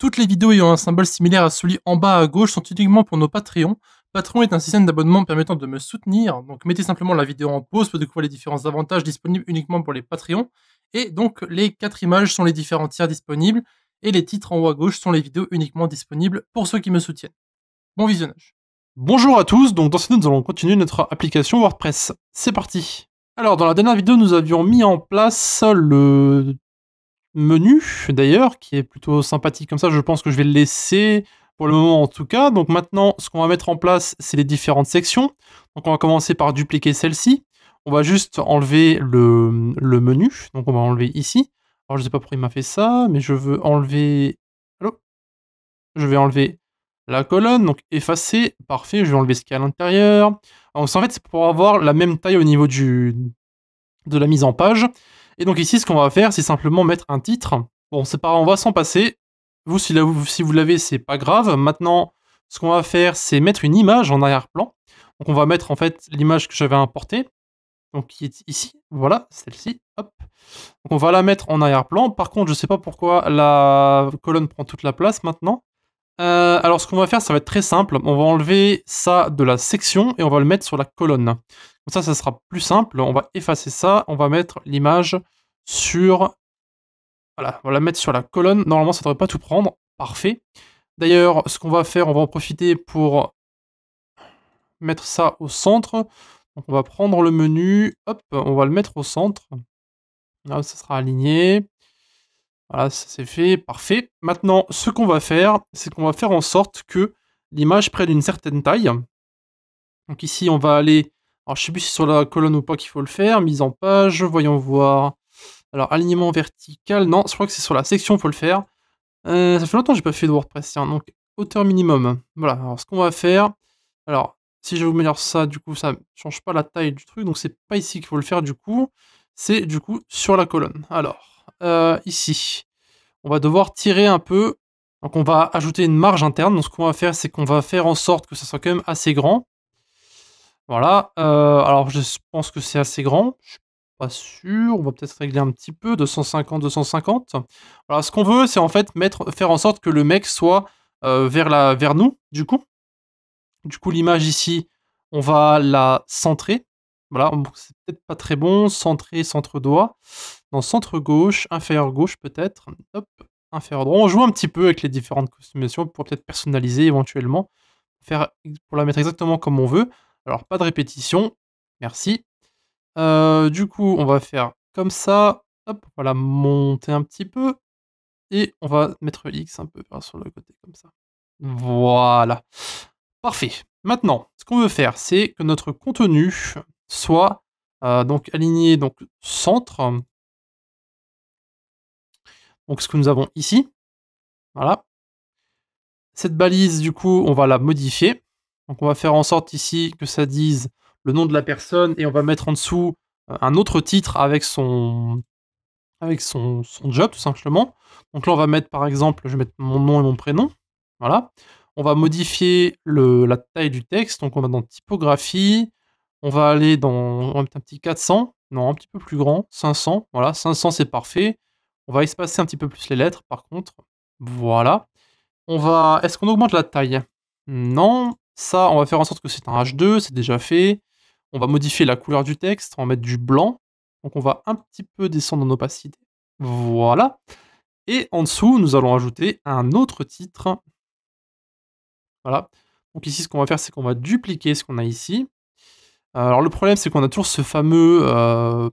Toutes les vidéos ayant un symbole similaire à celui en bas à gauche sont uniquement pour nos Patreons. Patreon est un système d'abonnement permettant de me soutenir, donc mettez simplement la vidéo en pause pour découvrir les différents avantages disponibles uniquement pour les Patreons. Et donc les 4 images sont les différents tiers disponibles, et les titres en haut à gauche sont les vidéos uniquement disponibles pour ceux qui me soutiennent. Bon visionnage. Bonjour à tous, donc dans cette vidéo nous allons continuer notre application WordPress. C'est parti. Alors dans la dernière vidéo nous avions mis en place le menu d'ailleurs, qui est plutôt sympathique comme ça, je pense que je vais le laisser pour le moment en tout cas. Donc maintenant ce qu'on va mettre en place c'est les différentes sections. Donc on va commencer par dupliquer celle-ci. On va juste enlever le menu, donc on va enlever ici. Alors je sais pas pourquoi il m'a fait ça, mais je veux enlever... Allô? Je vais enlever la colonne, donc effacer, parfait, je vais enlever ce qu'il y a à l'intérieur. Donc en fait c'est pour avoir la même taille au niveau de la mise en page. Et donc ici ce qu'on va faire c'est simplement mettre un titre. Bon c'est pas grave, on va s'en passer. Vous si vous l'avez c'est pas grave. Maintenant ce qu'on va faire c'est mettre une image en arrière-plan. Donc on va mettre en fait l'image que j'avais importée. Donc qui est ici, voilà, celle-ci, hop. Donc on va la mettre en arrière-plan. Par contre je sais pas pourquoi la colonne prend toute la place maintenant. Alors ce qu'on va faire, ça va être très simple. On va enlever ça de la section et on va le mettre sur la colonne. Comme ça sera plus simple. On va effacer ça. On va mettre l'image sur... Voilà, on va la mettre sur la colonne. Normalement, ça ne devrait pas tout prendre. Parfait. D'ailleurs, ce qu'on va faire, on va en profiter pour mettre ça au centre. Donc on va prendre le menu. Hop, on va le mettre au centre. Là, ça sera aligné. Voilà, ça c'est fait, parfait. Maintenant, ce qu'on va faire, c'est qu'on va faire en sorte que l'image prenne une certaine taille. Donc ici, on va aller... Alors, je sais plus si c'est sur la colonne ou pas qu'il faut le faire. Mise en page, voyons voir. Alors, alignement vertical, non, je crois que c'est sur la section qu'il faut le faire. Ça fait longtemps que j'ai pas fait de WordPress, tiens. Donc, hauteur minimum. Voilà, alors ce qu'on va faire... Alors, si je vous mets ça, du coup, ça ne change pas la taille du truc. Donc, c'est pas ici qu'il faut le faire, du coup. C'est, du coup, sur la colonne. Alors, ici... On va devoir tirer un peu. Donc on va ajouter une marge interne. Donc ce qu'on va faire, c'est qu'on va faire en sorte que ça soit quand même assez grand. Voilà. Alors je pense que c'est assez grand. Je suis pas sûr. On va peut-être régler un petit peu. 250, 250. Voilà. Ce qu'on veut, c'est en fait faire en sorte que le mec soit vers nous, du coup. Du coup, l'image ici, on va la centrer. Voilà. C'est peut-être pas très bon. Centrer, centre doigt. Dans centre gauche, inférieur gauche peut-être. Hop. Inférieur droit. On joue un petit peu avec les différentes customisations pour peut-être personnaliser éventuellement. Pour la mettre exactement comme on veut. Alors, pas de répétition. Merci. Du coup, on va faire comme ça. Hop, on va la monter un petit peu. Et on va mettre X un peu sur le côté comme ça. Voilà. Parfait. Maintenant, ce qu'on veut faire, c'est que notre contenu soit donc aligné donc centre. Donc ce que nous avons ici. Voilà. Cette balise, du coup, on va la modifier. Donc on va faire en sorte ici que ça dise le nom de la personne et on va mettre en dessous un autre titre avec son job, tout simplement. Donc là, on va mettre, par exemple, je vais mettre mon nom et mon prénom. Voilà. On va modifier la taille du texte. Donc on va dans typographie. On va aller dans... On va mettre un petit 400. Non, un petit peu plus grand. 500. Voilà, 500, c'est parfait. On va espacer un petit peu plus les lettres, par contre. Voilà. Est-ce qu'on augmente la taille? Non. Ça, on va faire en sorte que c'est un H2, c'est déjà fait. On va modifier la couleur du texte, on va mettre du blanc. Donc on va un petit peu descendre en opacité. Voilà. Et en dessous, nous allons ajouter un autre titre. Voilà. Donc ici, ce qu'on va faire, c'est qu'on va dupliquer ce qu'on a ici. Alors le problème, c'est qu'on a toujours ce fameux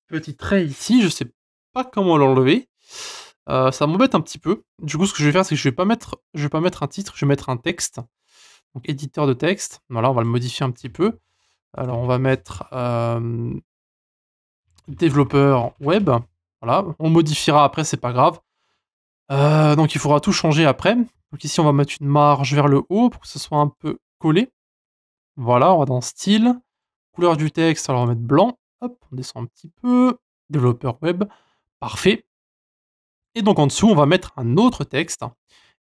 petit trait ici. Je sais pas comment l'enlever. Ça m'embête un petit peu. Du coup, ce que je vais faire, c'est que je vais pas mettre un titre, je vais mettre un texte. Donc éditeur de texte. Voilà, on va le modifier un petit peu. Alors on va mettre développeur web. Voilà, on le modifiera après, c'est pas grave. Donc il faudra tout changer après. Donc ici on va mettre une marge vers le haut pour que ce soit un peu collé. Voilà, on va dans style. Couleur du texte, alors on va mettre blanc. Hop, on descend un petit peu. Développeur web. Parfait. Et donc en dessous, on va mettre un autre texte.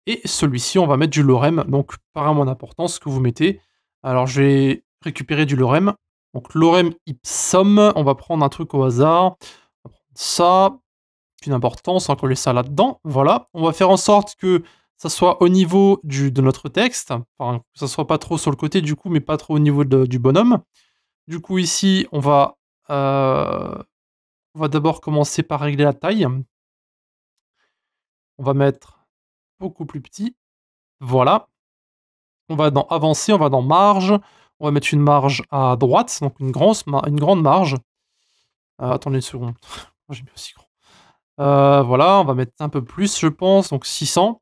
Et celui-ci, on va mettre du lorem. Donc par mon importance, ce que vous mettez. Alors je vais récupérer du lorem. Donc lorem ipsum, on va prendre un truc au hasard. On va prendre ça. une importance, on va coller ça là-dedans. Voilà, on va faire en sorte que ça soit au niveau de notre texte, enfin, que ça soit pas trop sur le côté du coup, mais pas trop au niveau du bonhomme. Du coup, ici, on va d'abord commencer par régler la taille. On va mettre beaucoup plus petit. Voilà. On va dans avancer, on va dans marge. On va mettre une marge à droite, donc une grande marge. Attendez une seconde. J'ai mis aussi grand. Voilà, on va mettre un peu plus, je pense, donc 600.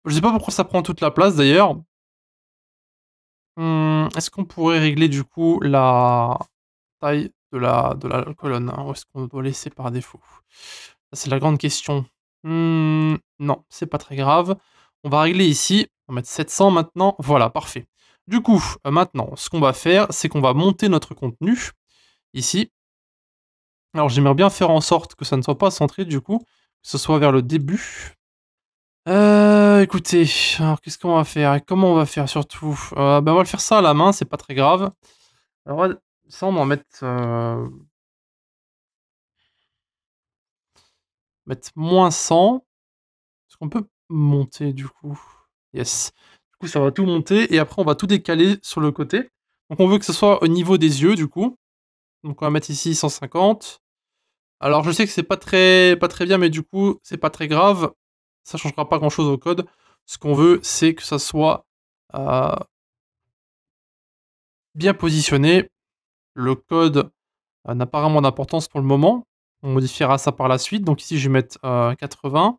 Je sais pas pourquoi ça prend toute la place d'ailleurs. Est-ce qu'on pourrait régler du coup la taille de la colonne, hein? Où est-ce qu'on doit laisser par défaut? Ça, c'est la grande question. Non, c'est pas très grave. On va régler ici. On va mettre 700 maintenant. Voilà, parfait. Du coup, maintenant, ce qu'on va faire, c'est qu'on va monter notre contenu ici. Alors, j'aimerais bien faire en sorte que ça ne soit pas centré du coup, que ce soit vers le début. Écoutez, alors qu'est-ce qu'on va faire et comment on va faire surtout? On va le faire ça à la main, c'est pas très grave. Alors ouais, ça on va en mettre -100. Est-ce qu'on peut monter du coup? Yes. Du coup ça va tout monter et après on va tout décaler sur le côté. Donc on veut que ce soit au niveau des yeux du coup. Donc on va mettre ici 150. Alors je sais que c'est pas très bien, mais du coup, c'est pas très grave. Ça changera pas grand chose au code. Ce qu'on veut, c'est que ça soit euh, bien positionné. Le code n'a pas vraiment d'importance pour le moment. On modifiera ça par la suite. Donc ici, je vais mettre 80.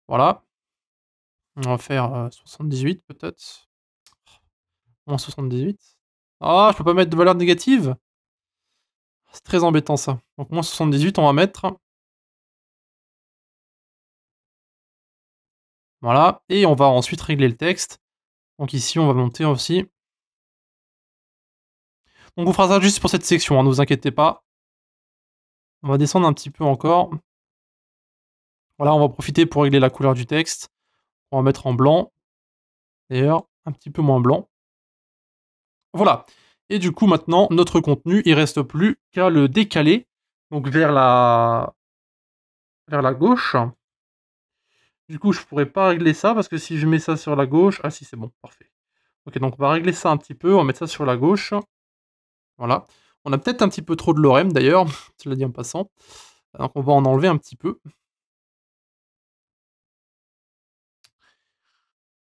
Voilà. On va faire 78 peut-être. Moins 78. Ah, je peux pas mettre de valeur négative? C'est très embêtant ça. Donc moins 78, on va mettre. Voilà. Et on va ensuite régler le texte. Donc ici, on va monter aussi. Donc on fera ça juste pour cette section, hein, ne vous inquiétez pas. On va descendre un petit peu encore. Voilà, on va profiter pour régler la couleur du texte. On va mettre en blanc. D'ailleurs, un petit peu moins blanc. Voilà. Et du coup, maintenant, notre contenu, il reste plus qu'à le décaler. Donc vers la gauche. Du coup, je pourrais pas régler ça parce que si je mets ça sur la gauche... Ah si, c'est bon, parfait. Ok, donc on va régler ça un petit peu. On va mettre ça sur la gauche. Voilà. On a peut-être un petit peu trop de lorem d'ailleurs. Je l'ai dit en passant. Donc on va en enlever un petit peu.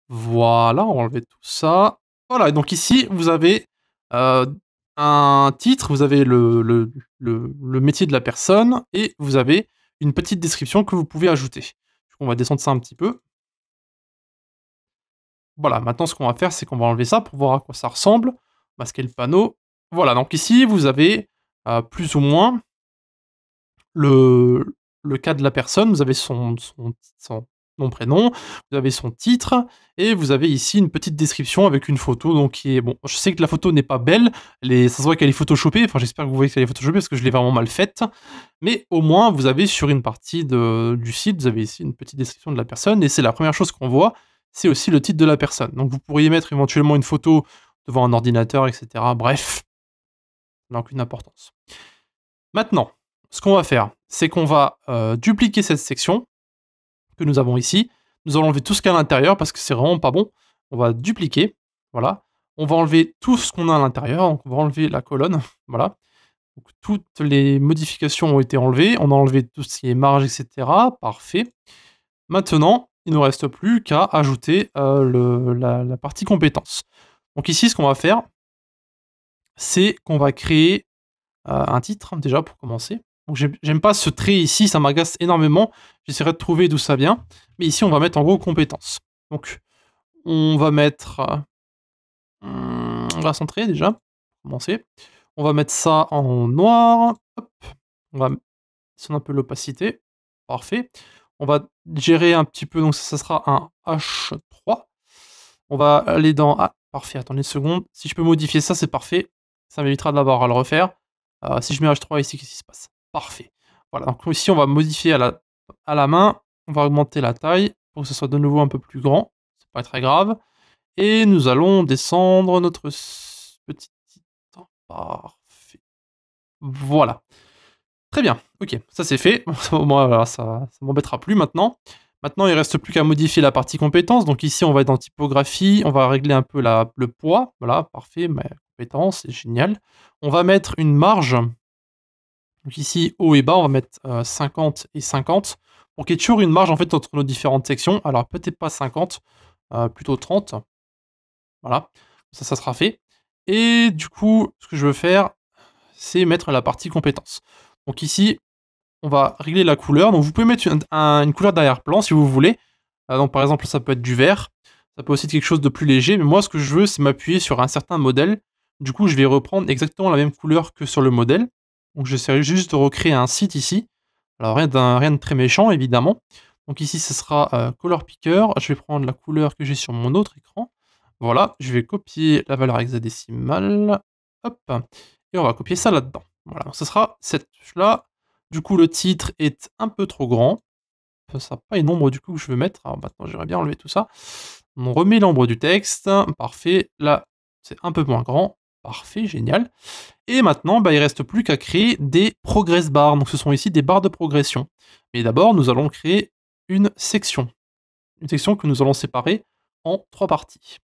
Voilà, on va enlever tout ça. Voilà, et donc ici, vous avez un titre, vous avez le métier de la personne, et vous avez une petite description que vous pouvez ajouter. Du coup, on va descendre ça un petit peu. Voilà, maintenant ce qu'on va faire, c'est qu'on va enlever ça pour voir à quoi ça ressemble. Masquer le panneau. Voilà, donc ici, vous avez plus ou moins le cas de la personne, vous avez son nom, prénom, vous avez son titre, et vous avez ici une petite description avec une photo, donc qui est... Bon, je sais que la photo n'est pas belle, ça se voit qu'elle est photoshopée, enfin j'espère que vous voyez qu'elle est photoshopée, parce que je l'ai vraiment mal faite, mais au moins, vous avez sur une partie du site, vous avez ici une petite description de la personne, et c'est la première chose qu'on voit, c'est aussi le titre de la personne. Donc vous pourriez mettre éventuellement une photo devant un ordinateur, etc. Bref, ça n'a aucune importance. Maintenant, ce qu'on va faire, c'est qu'on va dupliquer cette section que nous avons ici. Nous allons enlever tout ce qu'il y a à l'intérieur parce que c'est vraiment pas bon. On va dupliquer, voilà. On va enlever tout ce qu'on a à l'intérieur, donc on va enlever la colonne, voilà. Donc, toutes les modifications ont été enlevées, on a enlevé tout ce qui est marge, etc. Parfait. Maintenant, il ne nous reste plus qu'à ajouter la partie compétences. Donc ici, ce qu'on va faire, c'est qu'on va créer un titre, déjà, pour commencer. Donc j'aime pas ce trait ici, ça m'agace énormément. J'essaierai de trouver d'où ça vient. Mais ici, on va mettre en gros compétences. Donc, on va mettre... on va centrer déjà, pour commencer. On va mettre ça en noir. Hop. On va descendre un peu l'opacité. Parfait. On va gérer un petit peu, donc ça sera un H3. On va aller dans... Ah, parfait, attendez une seconde. Si je peux modifier ça, c'est parfait. Ça m'évitera d'avoir à le refaire. Si je mets H3 ici, qu'est-ce qui se passe? Parfait. Voilà, donc ici, on va modifier à la main. On va augmenter la taille pour que ce soit de nouveau un peu plus grand. C'est pas très grave. Et nous allons descendre notre petit titre. Parfait. Voilà. Très bien, ok, ça c'est fait. Moi, voilà, ça m'embêtera plus maintenant. Maintenant, il reste plus qu'à modifier la partie compétences. Donc ici, on va être dans typographie, on va régler un peu le poids. Voilà, parfait, ma compétence, c'est génial. On va mettre une marge. Donc ici, haut et bas, on va mettre 50 et 50 pour qu'il y ait toujours une marge en fait entre nos différentes sections. Alors peut-être pas 50, plutôt 30. Voilà, ça sera fait. Et du coup, ce que je veux faire, c'est mettre la partie compétences. Donc ici, on va régler la couleur. Donc vous pouvez mettre une couleur d'arrière-plan si vous voulez. Donc par exemple, ça peut être du vert. Ça peut aussi être quelque chose de plus léger. Mais moi, ce que je veux, c'est m'appuyer sur un certain modèle. Du coup, je vais reprendre exactement la même couleur que sur le modèle. Donc j'essaierai juste de recréer un site ici. Alors rien de très méchant, évidemment. Donc ici, ce sera Color Picker. Je vais prendre la couleur que j'ai sur mon autre écran. Voilà, je vais copier la valeur hexadécimale. Hop. Et on va copier ça là-dedans. Voilà, donc ce sera cette là. Du coup, le titre est un peu trop grand. Ça sera pas une ombre du coup que je veux mettre. Alors maintenant, j'aimerais bien enlever tout ça. On remet l'ombre du texte. Parfait. Là, c'est un peu moins grand. Parfait, génial. Et maintenant, bah, il reste plus qu'à créer des progress bars. Donc ce sont ici des barres de progression. Mais d'abord, nous allons créer une section. Une section que nous allons séparer en 3 parties.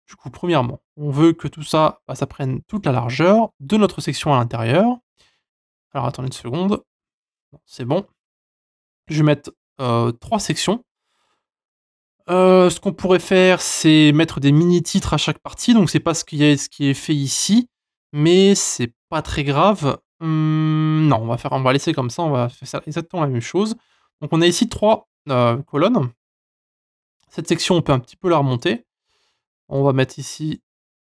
Du coup, premièrement, on veut que tout ça, bah, ça prenne toute la largeur de notre section à l'intérieur. Alors attendez une seconde. C'est bon. Je vais mettre 3 sections. Ce qu'on pourrait faire, c'est mettre des mini-titres à chaque partie, donc c'est pas ce qui est fait ici, mais c'est pas très grave. Non, on va laisser comme ça, on va faire exactement la même chose. Donc on a ici 3 colonnes. Cette section, on peut un petit peu la remonter. On va mettre ici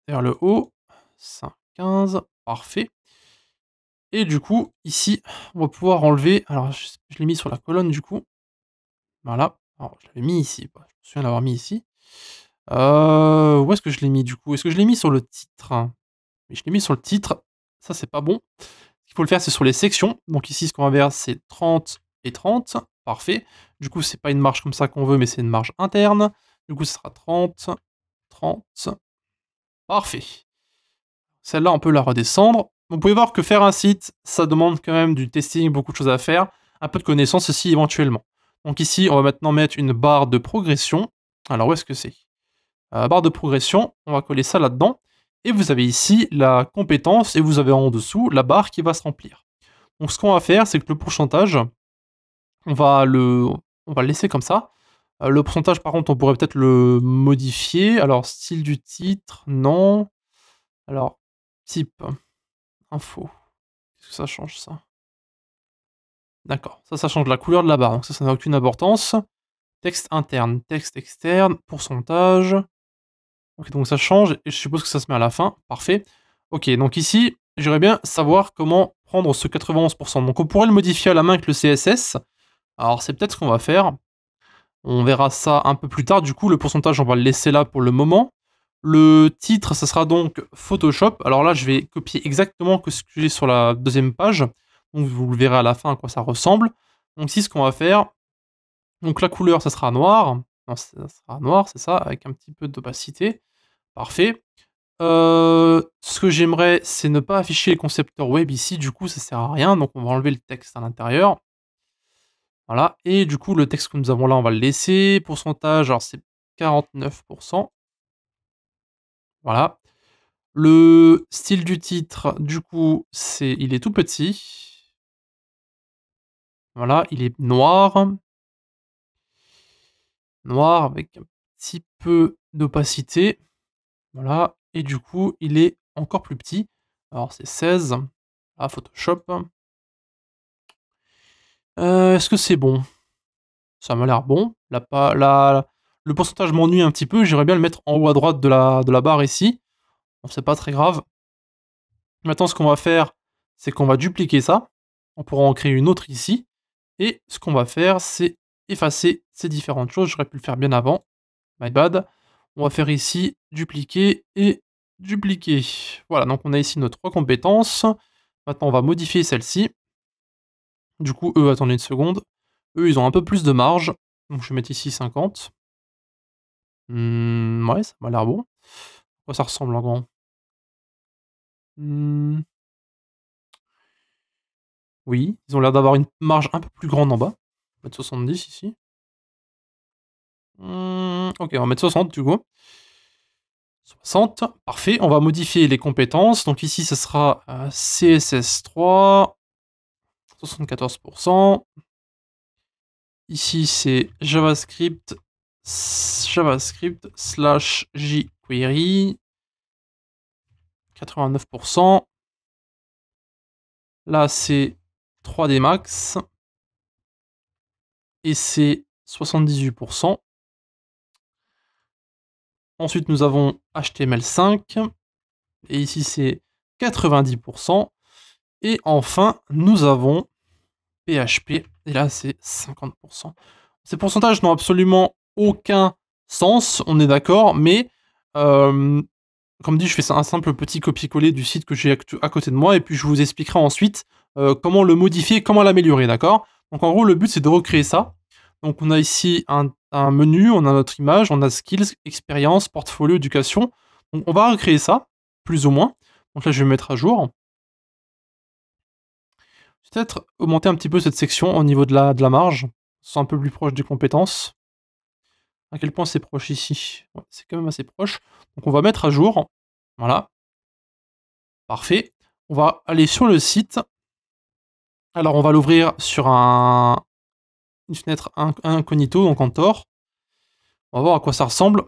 vers le haut, 5, 15, parfait. Et du coup, ici, on va pouvoir enlever, alors je l'ai mis sur la colonne du coup, voilà. Alors je l'avais mis ici, bah, je me souviens l'avoir mis ici. Où est-ce que je l'ai mis du coup? Est-ce que je l'ai mis sur le titre? Oui, je l'ai mis sur le titre, ça c'est pas bon. Ce qu'il faut le faire, c'est sur les sections. Donc ici, ce qu'on va faire, c'est 30 et 30, parfait. Du coup, c'est pas une marge comme ça qu'on veut, mais c'est une marge interne. Du coup, ce sera 30, 30, parfait. Celle-là, on peut la redescendre. Vous pouvez voir que faire un site, ça demande quand même du testing, beaucoup de choses à faire, un peu de connaissances aussi éventuellement. Donc ici, on va maintenant mettre une barre de progression. Alors, où est-ce que c'est? Barre de progression, on va coller ça là-dedans. Et vous avez ici la compétence et vous avez en dessous la barre qui va se remplir. Donc ce qu'on va faire, c'est que le pourcentage, on va le laisser comme ça. Le pourcentage, par contre, on pourrait peut-être le modifier. Alors, style du titre, non. Alors, type, info. Qu'est-ce que ça change, ça? D'accord, ça change la couleur de la barre, donc ça n'a aucune importance. Texte interne, texte externe, pourcentage. Ok, donc ça change, et je suppose que ça se met à la fin, parfait. Ok, donc ici, j'aimerais bien savoir comment prendre ce 91%. Donc on pourrait le modifier à la main avec le CSS. Alors c'est peut-être ce qu'on va faire. On verra ça un peu plus tard. Du coup, le pourcentage, on va le laisser là pour le moment. Le titre, ça sera donc Photoshop. Alors là, je vais copier exactement ce que j'ai sur la deuxième page. Donc vous le verrez à la fin à quoi ça ressemble. Donc ici, ce qu'on va faire, donc la couleur, ça sera noir. Non, ça sera noir, c'est ça, avec un petit peu d'opacité. Parfait. Ce que j'aimerais, c'est ne pas afficher les concepteurs web ici, du coup ça sert à rien, donc on va enlever le texte à l'intérieur. Voilà, et du coup le texte que nous avons là, on va le laisser. Pourcentage, alors c'est 49%. Voilà. Le style du titre, du coup, il est tout petit. Voilà, il est noir. Noir avec un petit peu d'opacité. Voilà, et du coup, il est encore plus petit. Alors c'est 16. Ah, Photoshop. Est-ce que c'est bon? Ça m'a l'air bon. Le pourcentage m'ennuie un petit peu, j'aimerais bien le mettre en haut à droite de la barre ici. Bon, c'est pas très grave. Maintenant, ce qu'on va faire, c'est qu'on va dupliquer ça. On pourra en créer une autre ici. Et ce qu'on va faire, c'est effacer ces différentes choses. J'aurais pu le faire bien avant. My bad. On va faire ici dupliquer et dupliquer. Voilà, donc on a ici nos 3 compétences. Maintenant, on va modifier celle-ci. Du coup, eux, attendez une seconde. Eux, ils ont un peu plus de marge. Donc je vais mettre ici 50. Ouais, ça m'a l'air bon. À quoi ça ressemble en grand? Mmh, Oui, ils ont l'air d'avoir une marge un peu plus grande en bas. On va mettre 70 ici. Ok, on va mettre 60 du coup. 60, parfait. On va modifier les compétences. Donc ici, ce sera CSS3, 74%. Ici, c'est JavaScript slash jQuery, 89%. Là, c'est 3D Max. Et c'est 78%. Ensuite, nous avons HTML5. Et ici, c'est 90%. Et enfin, nous avons PHP. Et là, c'est 50%. Ces pourcentages n'ont absolument aucun sens, on est d'accord, mais comme dit, je fais un simple petit copier-coller du site que j'ai à côté de moi, et puis je vous expliquerai ensuite comment le modifier, comment l'améliorer, d'accord? Donc en gros, le but, c'est de recréer ça. Donc on a ici un menu, on a notre image, on a skills, expérience, portfolio, éducation. Donc on va recréer ça, plus ou moins. Donc là, je vais mettre à jour. Peut-être augmenter un petit peu cette section au niveau de la marge. C'est un peu plus proche des compétences. À quel point c'est proche ici? Ouais, c'est quand même assez proche. Donc on va mettre à jour. Voilà. Parfait. On va aller sur le site. Alors on va l'ouvrir sur une fenêtre incognito, donc en Tor. On va voir à quoi ça ressemble.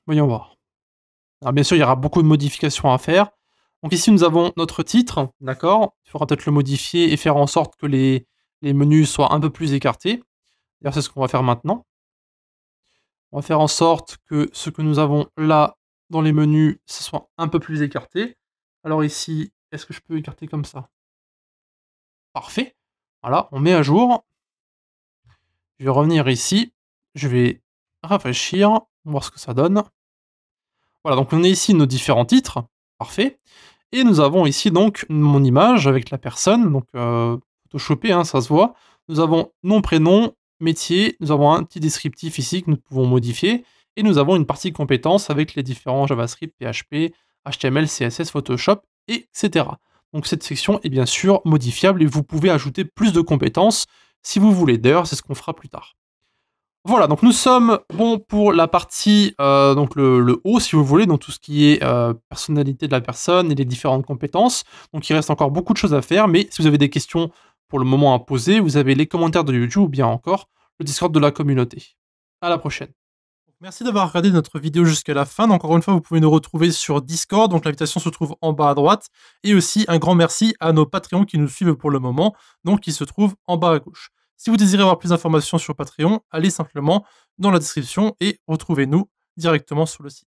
Voyons voir. Alors bien sûr, il y aura beaucoup de modifications à faire. Donc ici, nous avons notre titre, d'accord? Il faudra peut-être le modifier et faire en sorte que les menus soient un peu plus écartés. D'ailleurs, c'est ce qu'on va faire maintenant. On va faire en sorte que ce que nous avons là dans les menus, ce soit un peu plus écarté. Alors ici, est-ce que je peux écarter comme ça? Parfait. Voilà, on met à jour. Je vais revenir ici. Je vais rafraîchir. On va voir ce que ça donne. Voilà, donc on a ici nos différents titres. Parfait. Et nous avons ici donc mon image avec la personne. Donc photoshopé, hein, ça se voit. Nous avons nom, prénom, métier. Nous avons un petit descriptif ici que nous pouvons modifier. Et nous avons une partie compétences avec les différents JavaScript, PHP, HTML, CSS, Photoshop, etc. Donc cette section est bien sûr modifiable et vous pouvez ajouter plus de compétences si vous voulez. D'ailleurs, c'est ce qu'on fera plus tard. Voilà, donc nous sommes bons pour la partie, donc le haut, si vous voulez, donc tout ce qui est personnalité de la personne et les différentes compétences. Donc il reste encore beaucoup de choses à faire, mais si vous avez des questions pour le moment à poser, vous avez les commentaires de YouTube ou bien encore le Discord de la communauté. À la prochaine. Merci d'avoir regardé notre vidéo jusqu'à la fin. Donc, encore une fois, vous pouvez nous retrouver sur Discord. Donc, l'invitation se trouve en bas à droite. Et aussi, un grand merci à nos Patreons qui nous suivent pour le moment. Donc, qui se trouvent en bas à gauche. Si vous désirez avoir plus d'informations sur Patreon, allez simplement dans la description et retrouvez-nous directement sur le site.